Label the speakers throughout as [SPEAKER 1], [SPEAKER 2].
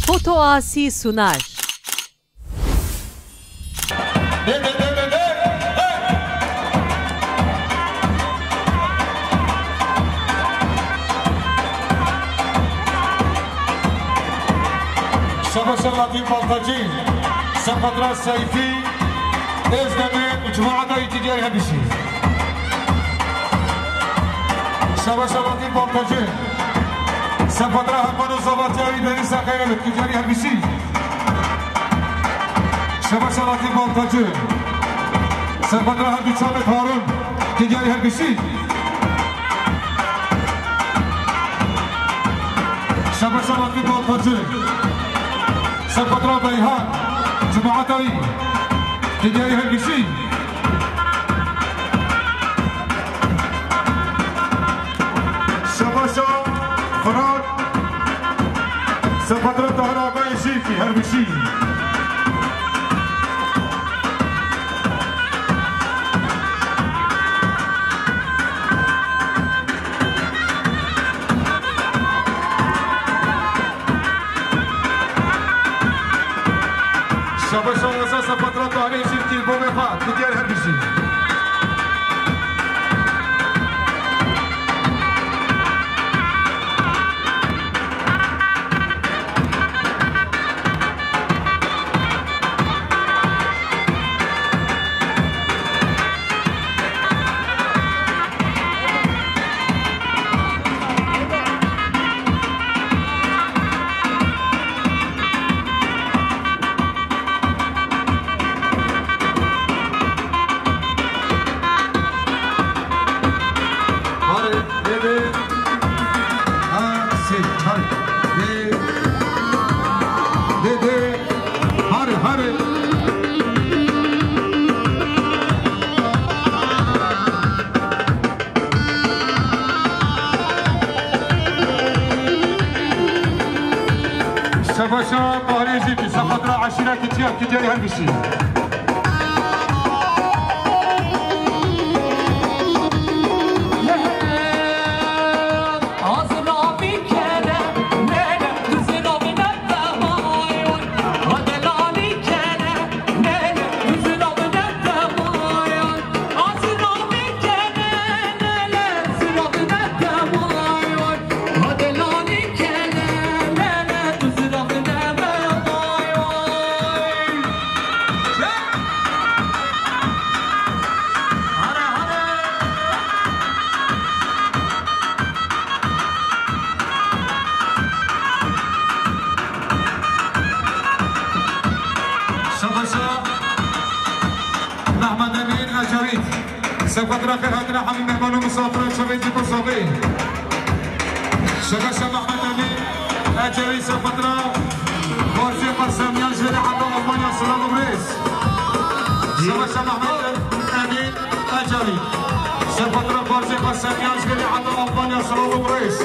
[SPEAKER 1] Foto Asi sunar.
[SPEAKER 2] شبش اللطيف بلطجي سقطرة السيفي ازدمت وجماعة يتجاهها بشي شبش اللطيف بلطجي سقطرة هبنو زبطياري دنيسا خيرلت تجاريها بشي شبش اللطيف بلطجي سقطرة هبنو شامت هارون تجاريها بشي شبش اللطيف بلطجي سقطرة بيهان جماعتي تجاريها البشي شباشا فراد سقطرة دهرابي شيكي هربشي شباشا واساسا فترة عليه شركي البوميخات تجاريها البشي شباشا مهريجي في سقطرة عشيرة كتير تجاريها البشي سقطرة في هاتنا حبيب مهمان ومسافر شبيتي بصابي شباشا محمد أمين أجري سقطرة بورسي قسم ينجري حتى ألمانيا سلام بريس شباشا محمد أمين أجري سقطرة بورسي قسم ينجري حتى ألمانيا سلام بريس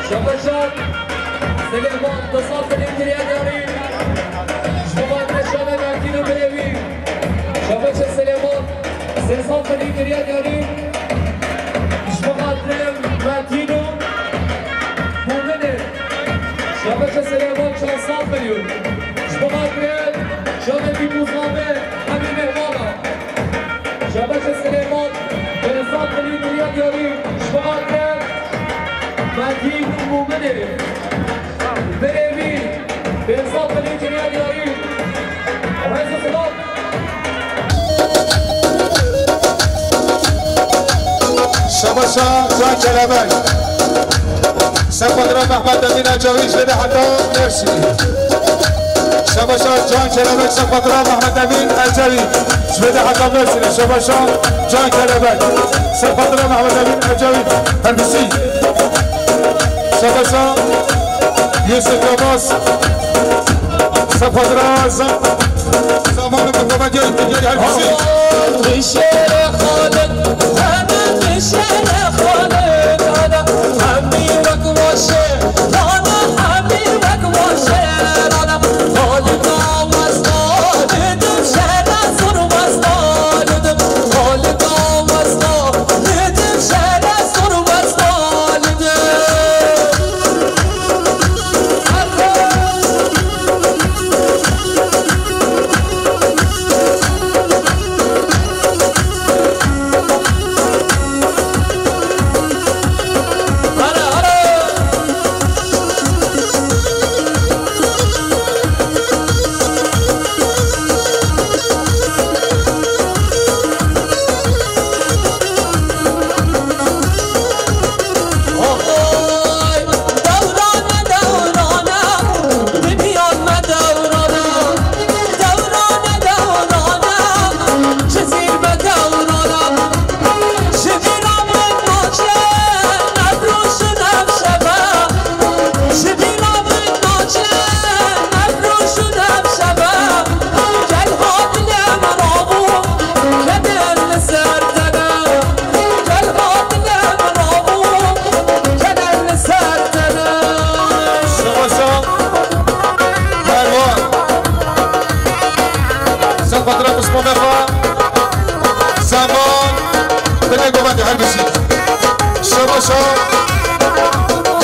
[SPEAKER 2] شباشات سليمان تصاف الانترياداري شباب الشباب اكيد بريوي شباشات سليمان سيصاف الانترياداري شباب ماتينو مؤمنه شباشات سليمان شانصاف مليون شباب شباب بوزامه حبيب مهمانا شباشات سليمان سيصاف الانترياداري شباب ماتين مؤمنه بريمي بإنصاف الانترياداري رئيس الصلاة شباشا جان کلبک سفادران محمد امین اجاوی شده حتی مرسی شباشا جان کلبک سفادران محمد امین اجاوی شده حتی مرسی شباشا جان کلبک سفادران محمد امین اجاوی هندسی شباشا یوسف عباس سفادران زمان مقابل دیگری هندسی
[SPEAKER 1] بشر خالد همه بشر خالد انا همي وك وشر انا همي وك وشر انا خالد وصلت شهر سر وصلت خالد وصلت شهر سر وصلت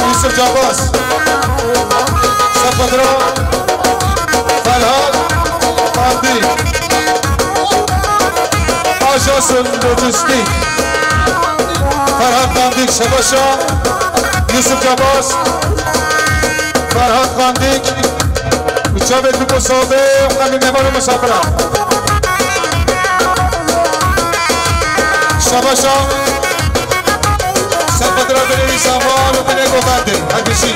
[SPEAKER 2] يوسف جاباس سفدرا فرهاد قاضي آژانس لوجستیک فرهاد قاندیک شباشا یوسف جاباس فرهاد قاندیک مشابه المسابقة وقبل نمر المسافرة شباشا سفدرا بني سامان وبني قبادي هندسي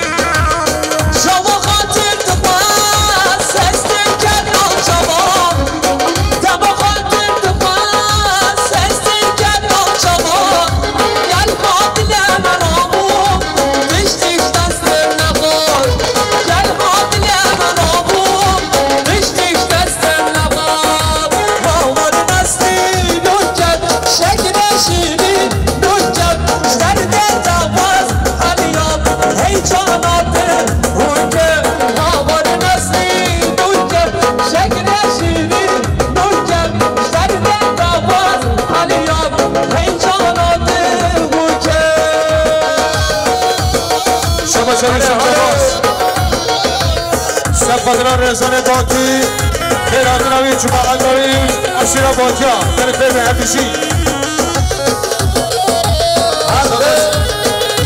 [SPEAKER 1] شما خاطر تقاس سستر کنان شما تما خاطر تقاس سستر کنان شما گل قاتل منامو دشتیش دستر نخور گل قاتل منامو دشتیش دستر نخور باور نستی نوکت شکر شیری نوکت شرد تواز حلیاب هی جانات
[SPEAKER 2] سفدران رزان باتی خیرات نوی چوبا انداری اشیرا باکیا در فیلم حفیشی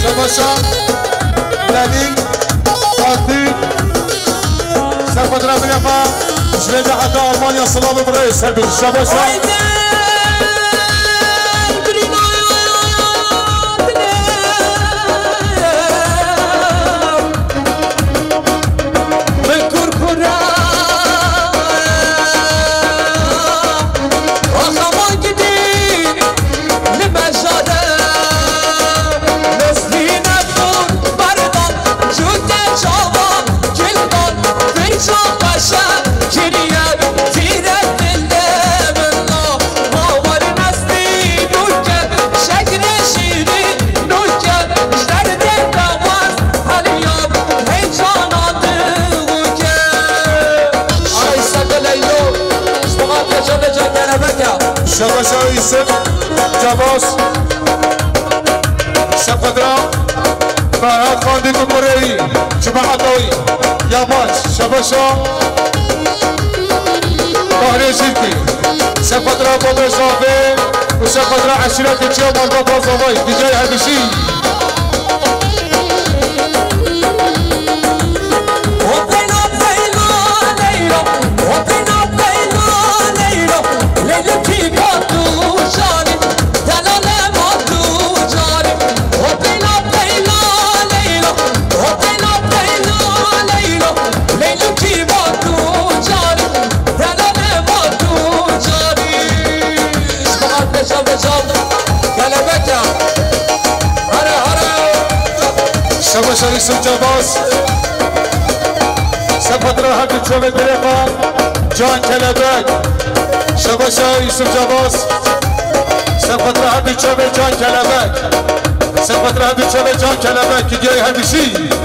[SPEAKER 2] شباشا ندی باتی سفدران بنفا شلیده حتی آلمانیا سلام برای سربی شباشا شباشا يوسف جاباس سفدرا فرهاد قاندیک مرئی جماعت اوی یاباش شباشا بحری شرکی سفدرا بابر صافی و سفدرا عشیرت چیا مالبا بازاوی دیجای هدشی شباشا يوسف جاباس سفت راحة تشوف بريقا جان كلبك شباشا يوسف جاباس سفت راحة تشوف جان كلبك سفت راحة تشوف جان كلبك كي جاي همشي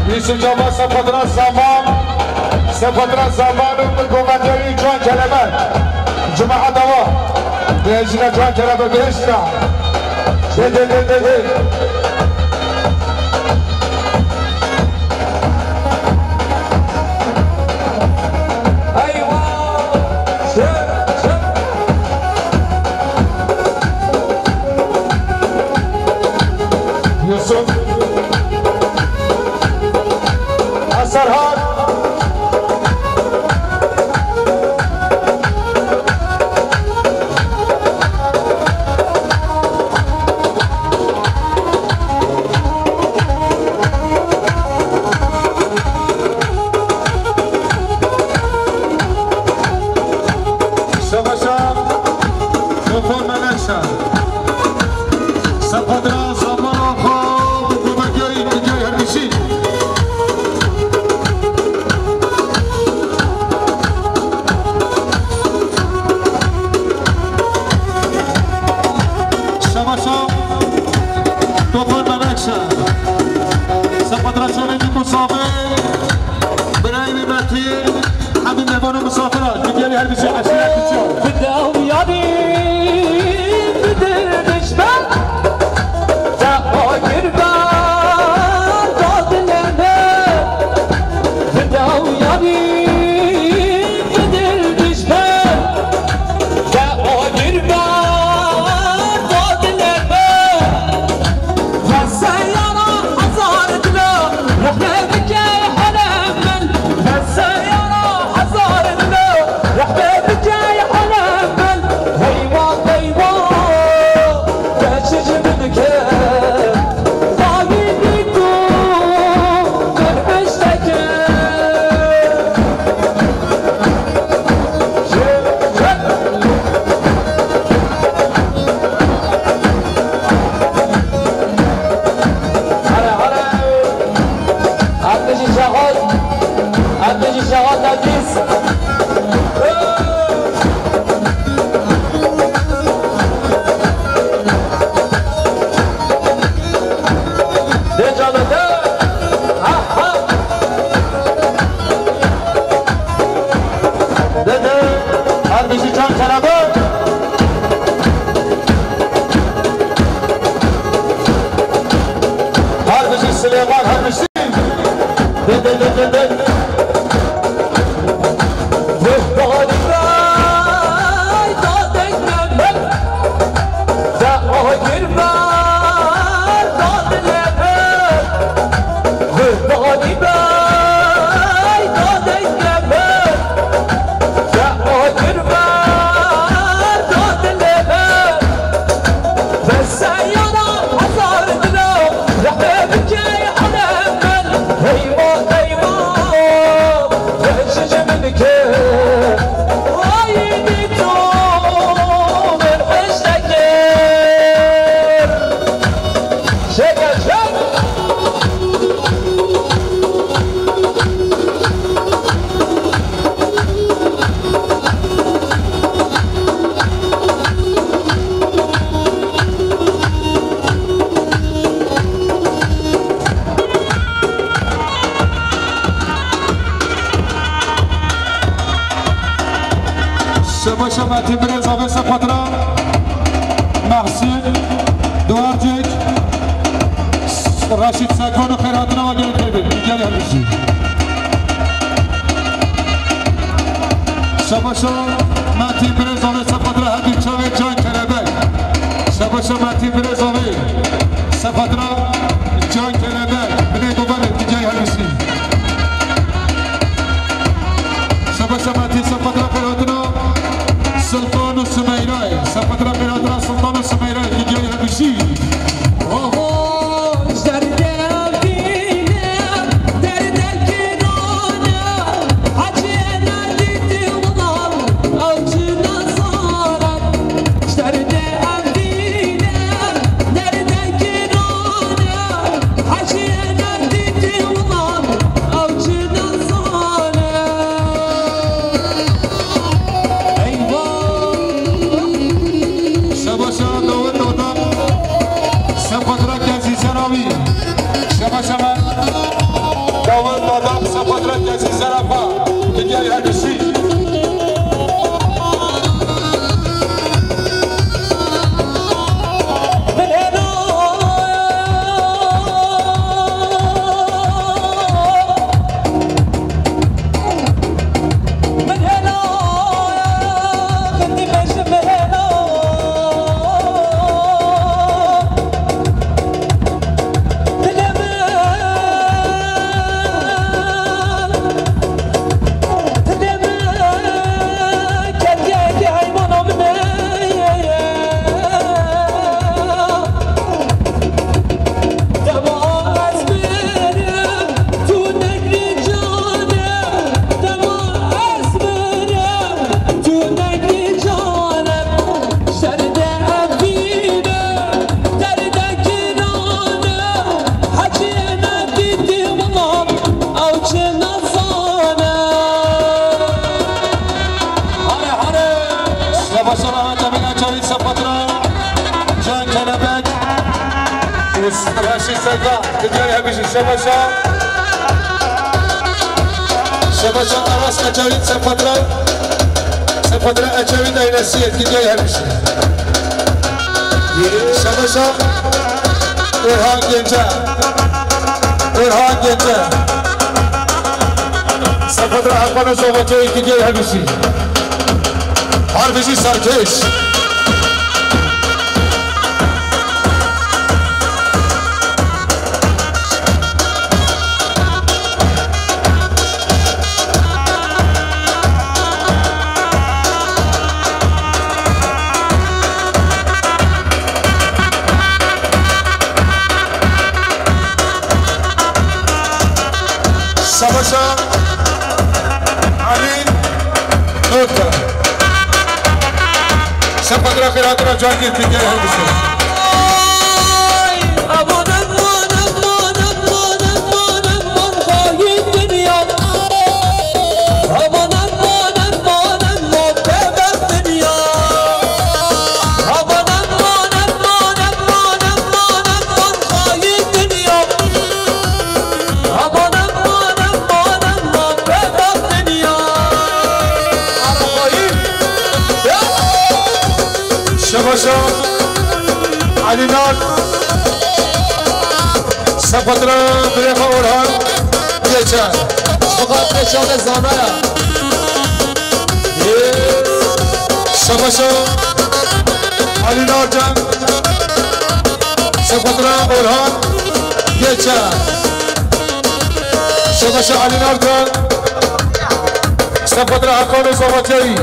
[SPEAKER 2] يوسف جاباس سفترة زمان بقومتي جوان كلمات جماعة دواء بيجينا جوان كلمات برشنا دي يوسف سرهاد شباشا شوفون منشا سفدرا زمان خواب بمجایی بجای هرشی مسافرات تجيني هالبشي عشان تشوف بدهم يابي بدر نشبه تاخير بار ضاد الامل بدهم يابي بدر نشبه تاخير بار ضاد الامل فالسيارة حصارت له رحنا بجاي حنمل فالسيارة حصارت رحبة جاي حنمل هيوان كاشج منك ضايقيتو كربشتك هلا عبدجي شغال تدريس سليمان هرمشي شباشا تبرز أبي سفترة محسن دوارجك راشد ساكون وخيراتنا وجل الكبير رجال هالشيء شباشا متی برزاوی سپادرا هدی چاوی جان کلبک شباشا متی برزاوی سپادرا جان کلبک بنی دوباره دیجای همیسی شباشا متی سپادرا پیرادنا سلطان و سمیرای سپادرا پیرادنا سلطان و سمیرای دیجای همیسی شباشا عراس اجاوید سپادرا اجاوید اینسیه دیگه همیشه شباشا ارهان گنجه سپادرا حقان زوباته دیگه همیشه حرفشی سرکش شباشا علی نوکر سپادرا خیراترا جاگیر دیگه همیشه شباشا علی نار سپادرا بریخ اورهان یچه
[SPEAKER 1] فقط نشان زانایا
[SPEAKER 2] شباشا علی نار جان سپادرا اورهان یچه شباشا علی نار جان سپادرا حقان زوباته‌ای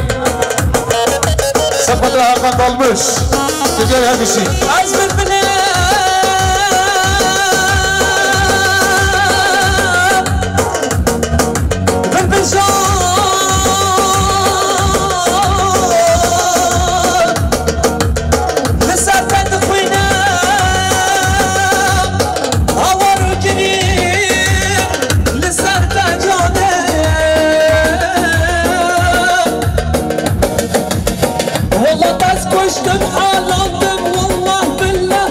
[SPEAKER 2] سپادرا حقان دالمش دیگه همیشی
[SPEAKER 1] از بلبله والله بس كشتم حالاتم والله بالله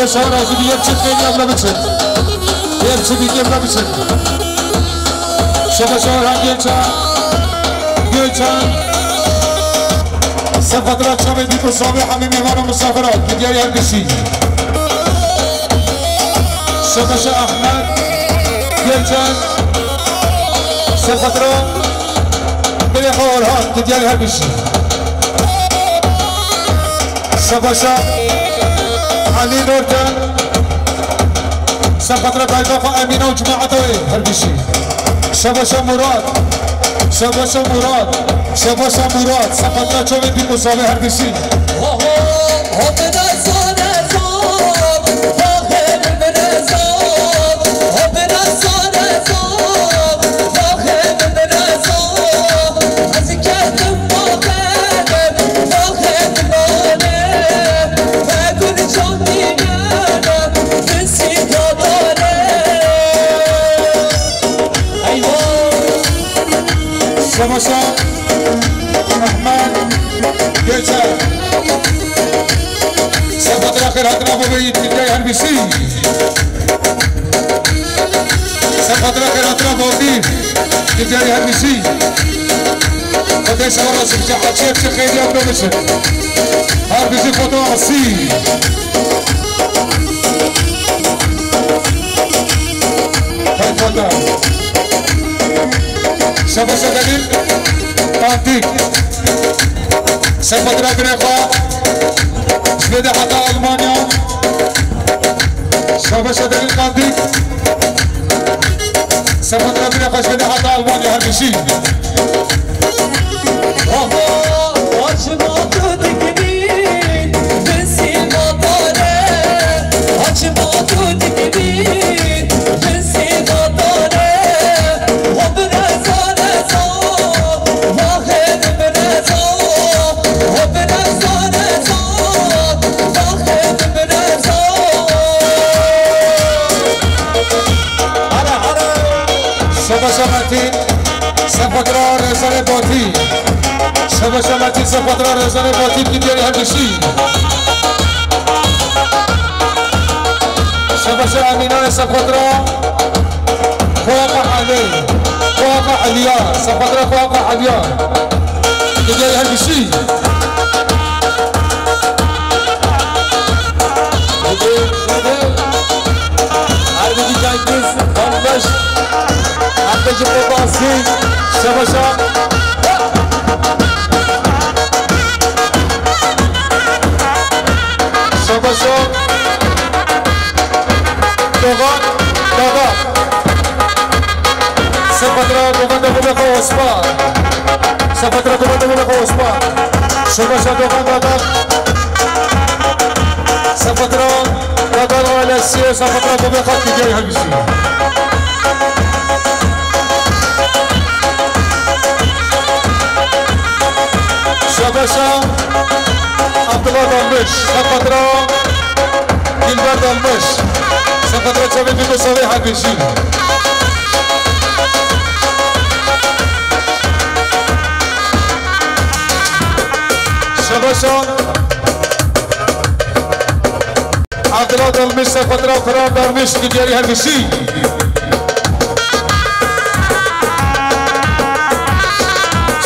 [SPEAKER 2] شده شهر از دیگه چه خیلی هم نمیشه یه چه دیگه هم نمیشه شده شهر هم گلچن سفترات شامل دیکو صابه همه میوان و مسافرات که دیاری هم کشی شده شهر احمد گلچن سفترات بلی خوارهات که دیاری هم کشی شباشا علي نورتن سفترة طائفة أمينة وجماعته هربشي شباشا مراد سفترة شوي بيكو صالح هربشي شباشا احمد گلچن سفترة خير هاتنا بوبيت كنجاي هربشي سفترة خير هاتنا بوبيت كنجاي هربشي قديش ورا سبجا حتشيب شخير يوم نمشي هربشي خطوة عصي هاي خطوة شباشا دليل تانتيك سفترة غريقة شويدة حتى ألمانيا شباشا دليل تانتيك سفترة غريقة شويدة حتى ألمانيا هربشي سفترة رزان باطی شباشا متین سفترة رزان باطی کی دیاری هربشی شباشا امینان سفترة خواق علیار سفترة خواق علیار کی دیاری هربشی هربشی جنگیز خانمش هربشی قباسی شباشا دوغان سفترة دوغان دوغان خواسپا سفترة دوغان دوغان خواسپا شباشا دوغان سفترة دوغان والاسية سفترة دوغان خط جاي هربشي شباشا عبد الله دالمش سفترة دلبر دالمش سفترة شباب بيكو صالح هربشي شباشا عبد الله دالمش سفترة فرار دالمش تجاري هربشي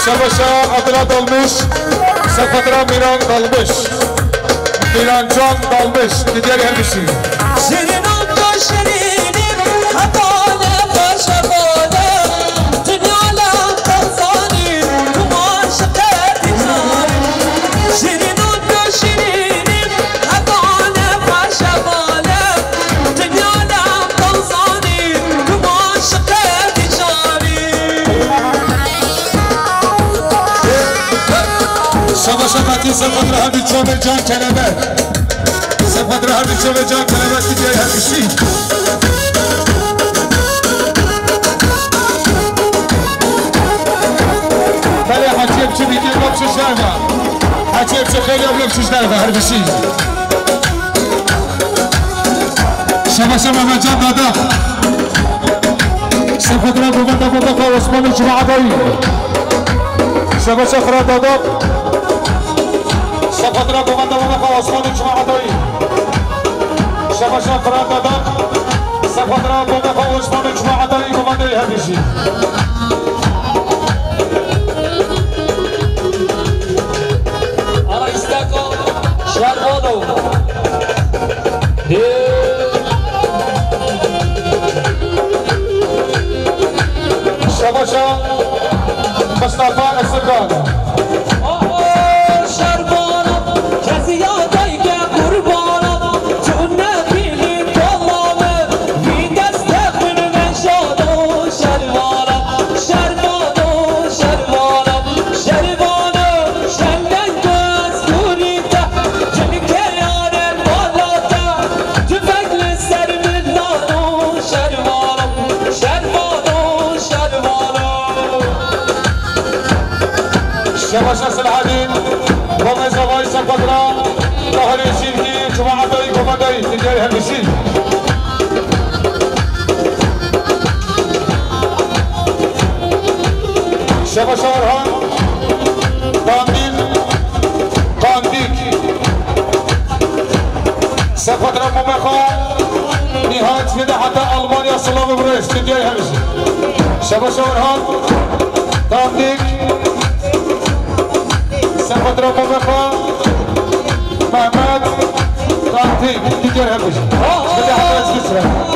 [SPEAKER 2] شباشا عبد الله دالمش سفترة ميران دالمش ميران جان دالمش تجاري هربشي
[SPEAKER 1] شیرینم تو شیرینیم حقانه باشقانه دنیالم تنزانیم تو معشقت جانیم شیرینم تو شیرینیم حقانه باشقانه دنیالم تنزانیم تو معشقت جانیم
[SPEAKER 2] شباشا متین سفترة همین شامل جان کلمه سفترة همین شامل جان کلمه کی دیاری هربشی بله حجیب چه بیگه لبشش نرمه حجیب چه خیلی هم لبشش نرمه هربشی شباشا محمد جان دادا سفترة دوغان دوغان عثمان جماعة دایی شباشا خرا دادا سفترة دوغان دوغان عثمان جماعة دایی شباشا فراد دادم سفت را بوده خوش من جماعت های کمانده همیشی
[SPEAKER 1] آرا استکا شربانو
[SPEAKER 2] شباشا مصطفى السرگان شباشا سلحدين ومزا وايسا قدرا ظهر يشيركي جماعة داي كومانداي تجاري هالمشي شباشا ورهان قانديك سقدرا ممخا نهاية فيدا حتى ألمانيا سلام بريس تجاري هالمشي شباشا ورهان قانديك سقدرا ممخا محمد قانديك تجاري هالمشي فيدا حتى اسكسرا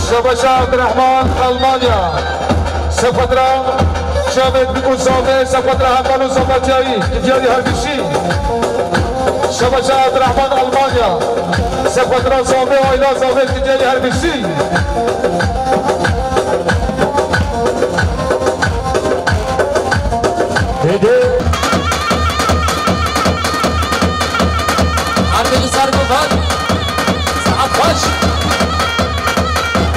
[SPEAKER 2] شباشا عبد الرحمن ألمانيا سفدرا شابت مسافر سفدرا همانو سفدرایی تجاری هربیشی شباشا عبد الرحمن ألمانيا سفدرا سافر آیلا سافر تجاری هربیشی
[SPEAKER 1] عندي صار بفات ساعات فاش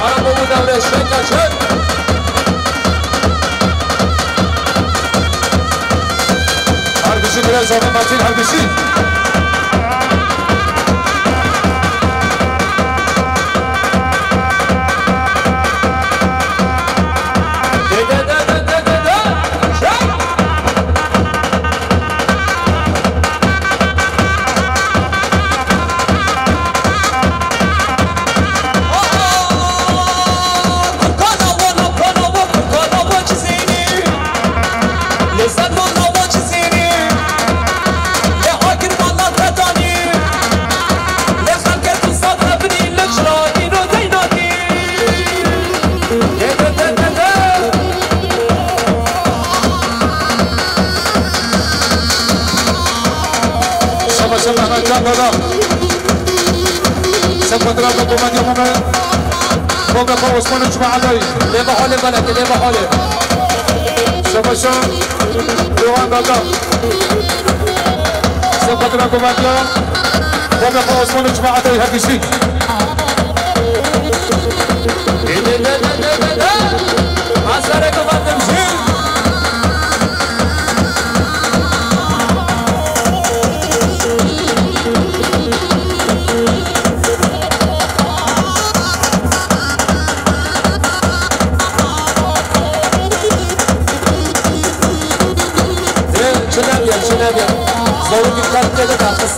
[SPEAKER 1] أنا مو دولة شنكا شن
[SPEAKER 2] هربیشی برای سافر ماتین هربیشی سفدرا بقومانيا موقع عثمان جماعة داي
[SPEAKER 1] ليه بحالي بلد ليه بحالي
[SPEAKER 2] شباشا روان دادا سفدرا قومانيا موقع عثمان جماعة داي هربيشي
[SPEAKER 1] عسكرك فتمشي شنابيا زودي كارت كده تعطس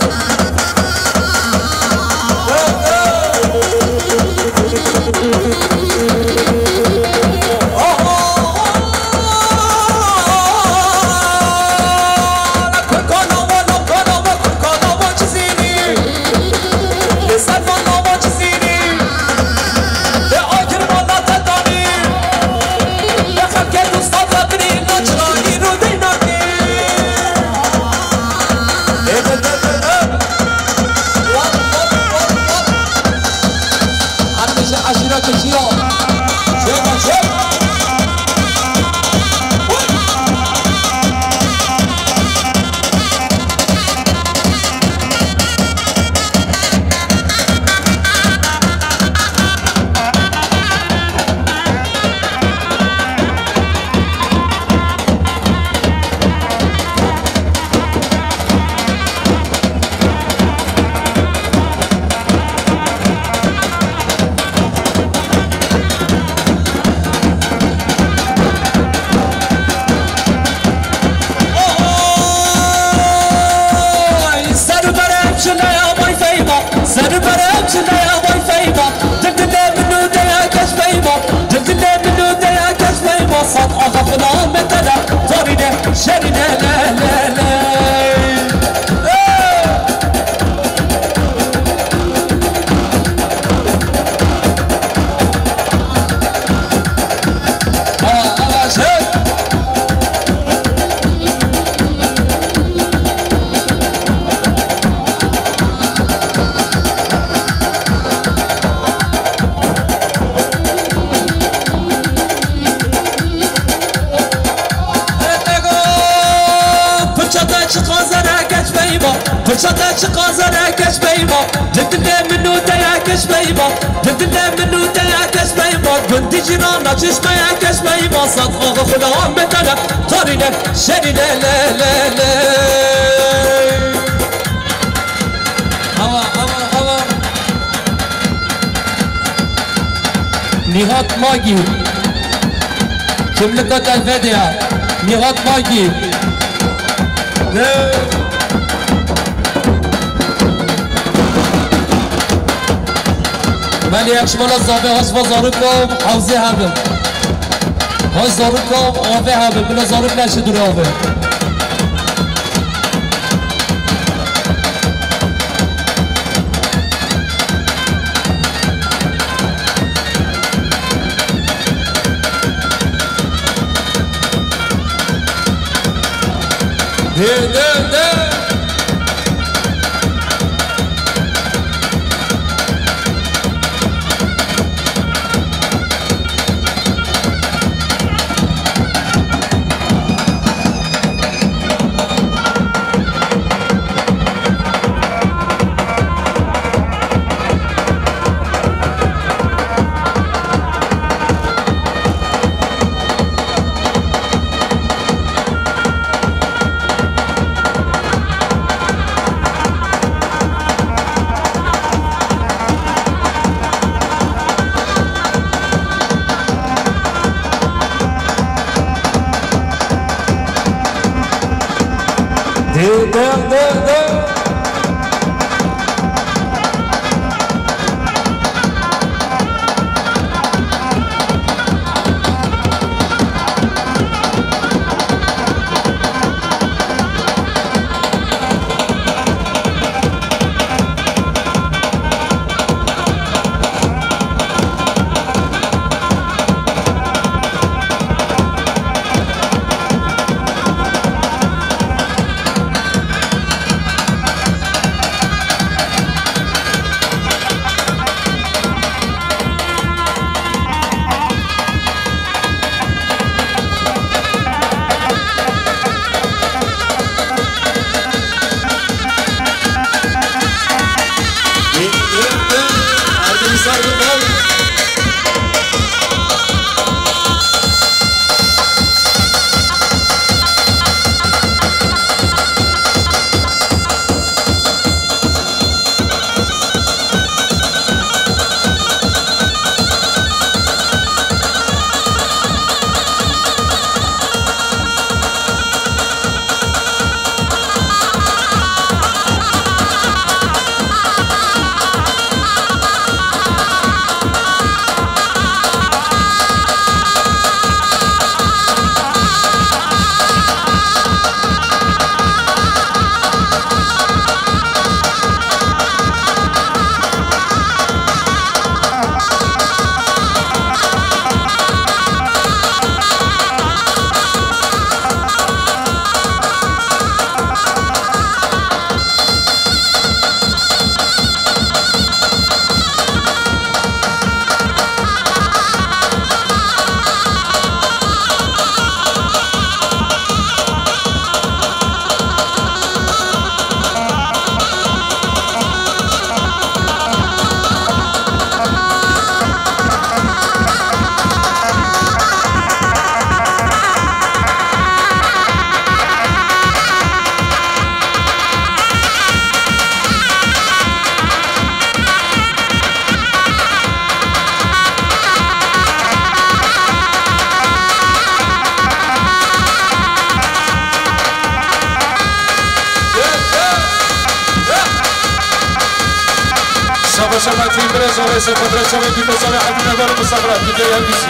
[SPEAKER 1] شقازنا كشبيبة جدنا منو تيا كشبيبة جدنا منو تيا كشبيبة بنت جيراننا جسمه يا كشبيبة صدقه خدا متنا طارنا شرنا لا لا لا هوا هوا هوا نهات ماجي شملكة الفيديو نهات ماجي من يكشمل الزابي هز وزاركم حوزي هبل هز زاركم آفي هبل بلا زارك نشدر آفي ده
[SPEAKER 2] شباب في بريز وليس فترة شباب في مصالح من هذا المصابرات في جاي البيسي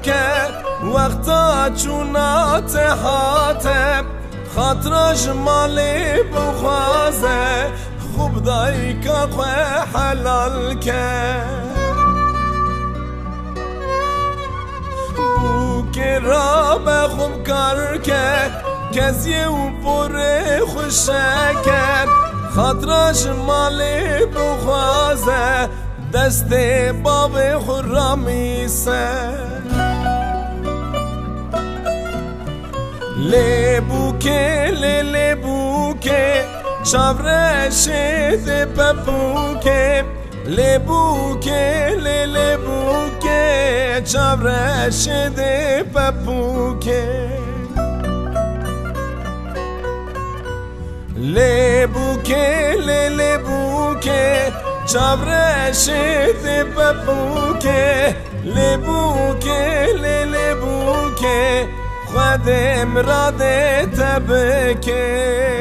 [SPEAKER 3] که وقتا چونات حاتم خاطرش مالی بخوازه خوب دایی که خواه حلال که بو که را به خوب کار که کسی و پر خوشه که خاطرش مالی بخوازه دست باب خرامی سه لیبو که چاورش ده پپو که لیبو که چاورش ده پپو که لیبو که چاورش ده پپو که لیبو که خودم را ده تبکه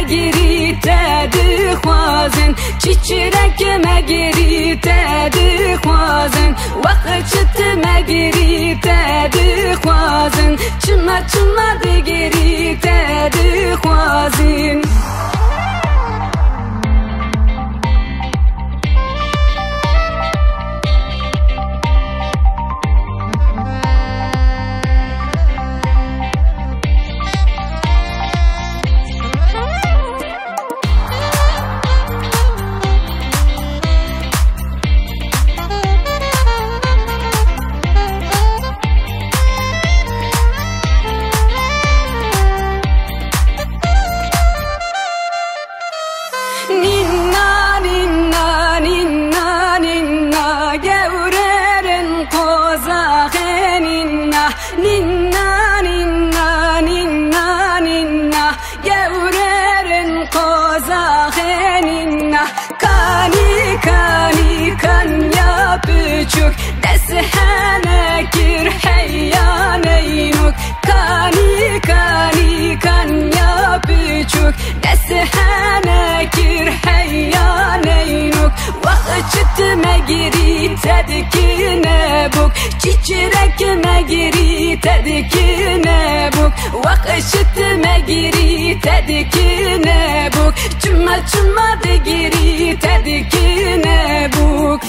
[SPEAKER 4] مگیری تدی خوازن چیچرک مگیری تدی خوازن وقت چت مگیری تدی خوازن چما بگیری تدی خوازن دسهانه كير حيانينك كان يا بيشوك دسهانه كير حيانينك وقت مجري تدكينا بوك چيچرك مجري تدكينا بوك وقت مجري تدكينا بوك چما بگيري تدكينا بوك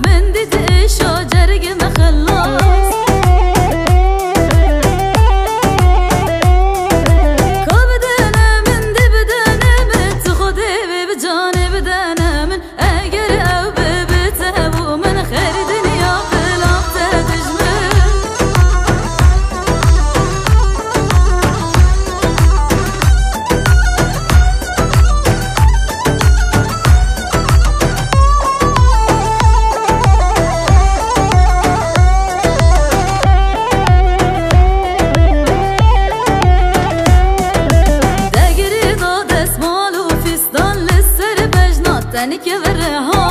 [SPEAKER 5] من
[SPEAKER 4] زنی که بره ها